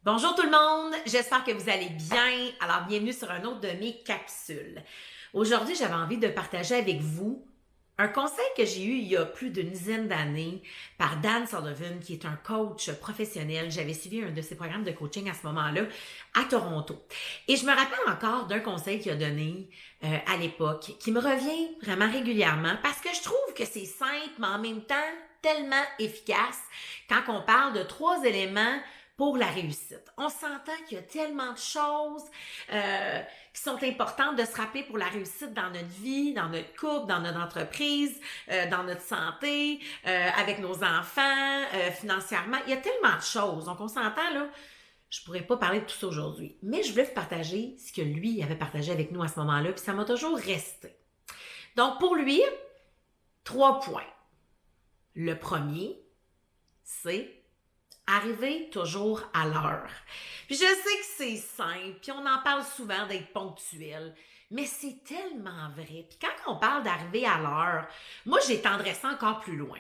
Bonjour tout le monde, j'espère que vous allez bien. Alors, bienvenue sur un autre de mes capsules. Aujourd'hui, j'avais envie de partager avec vous un conseil que j'ai eu il y a plus d'une dizaine d'années par Dan Sullivan, qui est un coach professionnel. J'avais suivi un de ses programmes de coaching à ce moment-là à Toronto. Et je me rappelle encore d'un conseil qu'il a donné à l'époque, qui me revient vraiment régulièrement parce que je trouve que c'est simple, mais en même temps tellement efficace quand on parle de 3 éléments pour la réussite. On s'entend qu'il y a tellement de choses qui sont importantes de se rappeler pour la réussite dans notre vie, dans notre couple, dans notre entreprise, dans notre santé, avec nos enfants, financièrement. Il y a tellement de choses. Donc, on s'entend, là, je pourrais pas parler de tout ça aujourd'hui. Mais je voulais vous partager ce que lui avait partagé avec nous à ce moment-là, puis ça m'a toujours resté. Donc, pour lui, 3 points. Le premier, c'est arriver toujours à l'heure. Puis je sais que c'est simple, puis on en parle souvent d'être ponctuel, mais c'est tellement vrai. Puis quand on parle d'arriver à l'heure, moi j'étendrais ça encore plus loin.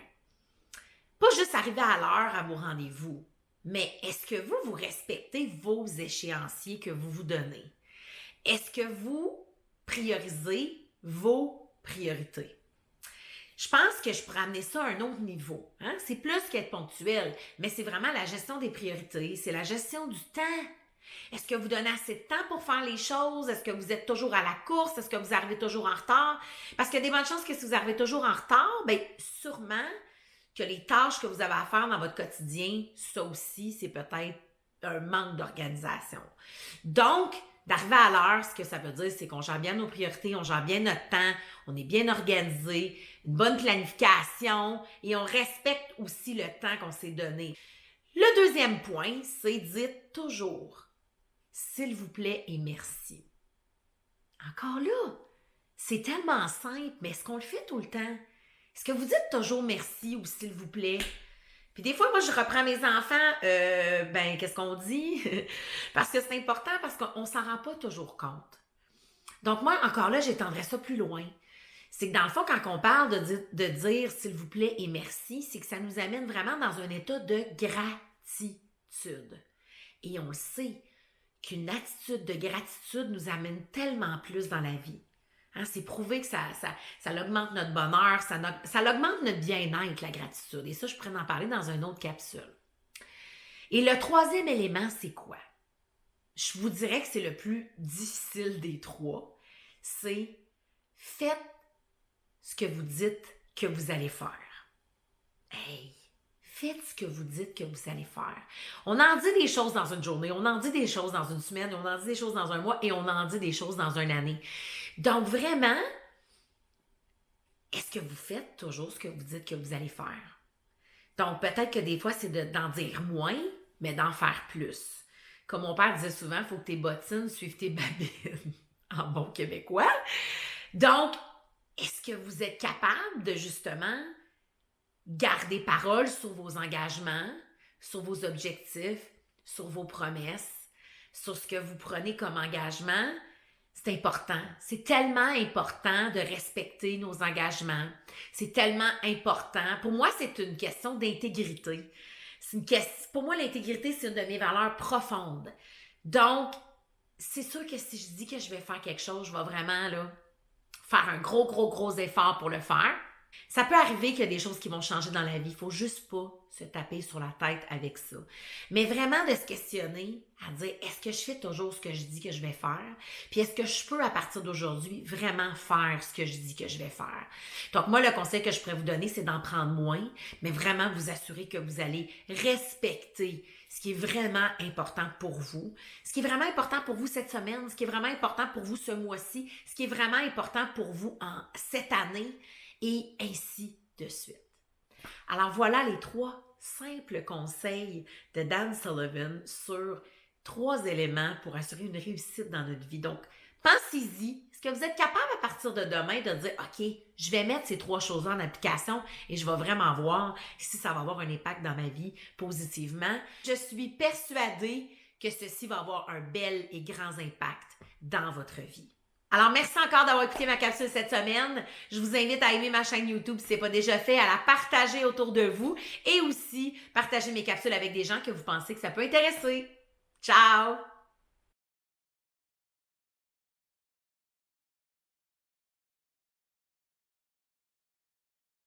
Pas juste arriver à l'heure à vos rendez-vous, mais est-ce que vous respectez vos échéanciers que vous vous donnez? Est-ce que vous priorisez vos priorités? Je pense que je pourrais amener ça à un autre niveau. Hein? C'est plus qu'être ponctuel, mais c'est vraiment la gestion des priorités, c'est la gestion du temps. Est-ce que vous donnez assez de temps pour faire les choses? Est-ce que vous êtes toujours à la course? Est-ce que vous arrivez toujours en retard? Parce qu'il y a des bonnes chances que si vous arrivez toujours en retard, bien, sûrement que les tâches que vous avez à faire dans votre quotidien, ça aussi, c'est peut-être un manque d'organisation. Donc, d'arriver à l'heure, ce que ça veut dire, c'est qu'on gère bien nos priorités, on gère bien notre temps, on est bien organisé, une bonne planification et on respecte aussi le temps qu'on s'est donné. Le deuxième point, c'est dites toujours s'il vous plaît et merci. Encore là, c'est tellement simple, mais est-ce qu'on le fait tout le temps? Est-ce que vous dites toujours merci ou s'il vous plaît? Puis des fois, moi, je reprends mes enfants, qu'est-ce qu'on dit? Parce que c'est important, parce qu'on s'en rend pas toujours compte. Donc moi, encore là, j'étendrais ça plus loin. C'est que dans le fond, quand on parle de dire s'il vous plaît et merci, c'est que ça nous amène vraiment dans un état de gratitude. Et on le sait qu'une attitude de gratitude nous amène tellement plus dans la vie. Hein, c'est prouvé que ça augmente notre bonheur, ça augmente notre bien-être, la gratitude. Et ça, je pourrais en parler dans une autre capsule. Et le troisième élément, c'est quoi? Je vous dirais que c'est le plus difficile des trois. C'est faites ce que vous dites que vous allez faire. Hey! Faites ce que vous dites que vous allez faire. On en dit des choses dans une journée, on en dit des choses dans une semaine, on en dit des choses dans un mois et on en dit des choses dans une année. Donc vraiment, est-ce que vous faites toujours ce que vous dites que vous allez faire? Donc peut-être que des fois, c'est d'en dire moins, mais d'en faire plus. Comme mon père disait souvent, il faut que tes bottines suivent tes babines, en bon québécois. Donc, est-ce que vous êtes capable de justement garder parole sur vos engagements, sur vos objectifs, sur vos promesses, sur ce que vous prenez comme engagement? C'est important. C'est tellement important de respecter nos engagements. C'est tellement important. Pour moi, c'est une question d'intégrité. Pour moi, l'intégrité, c'est une de mes valeurs profondes. Donc, c'est sûr que si je dis que je vais faire quelque chose, je vais vraiment là, faire un gros effort pour le faire. Ça peut arriver qu'il y a des choses qui vont changer dans la vie. Il ne faut juste pas se taper sur la tête avec ça. Mais vraiment de se questionner, à dire, est-ce que je fais toujours ce que je dis que je vais faire? Puis est-ce que je peux, à partir d'aujourd'hui, vraiment faire ce que je dis que je vais faire? Donc moi, le conseil que je pourrais vous donner, c'est d'en prendre moins, mais vraiment vous assurer que vous allez respecter ce qui est vraiment important pour vous, ce qui est vraiment important pour vous cette semaine, ce qui est vraiment important pour vous ce mois-ci, ce qui est vraiment important pour vous en cette année, et ainsi de suite. Alors voilà les 3 simples conseils de Dan Sullivan sur 3 éléments pour assurer une réussite dans notre vie. Donc, pensez-y. Est-ce que vous êtes capable à partir de demain de dire, OK, je vais mettre ces 3 choses-là en application et je vais vraiment voir si ça va avoir un impact dans ma vie positivement. Je suis persuadée que ceci va avoir un bel et grand impact dans votre vie. Alors, merci encore d'avoir écouté ma capsule cette semaine. Je vous invite à aimer ma chaîne YouTube si ce n'est pas déjà fait, à la partager autour de vous et aussi partager mes capsules avec des gens que vous pensez que ça peut intéresser. Ciao!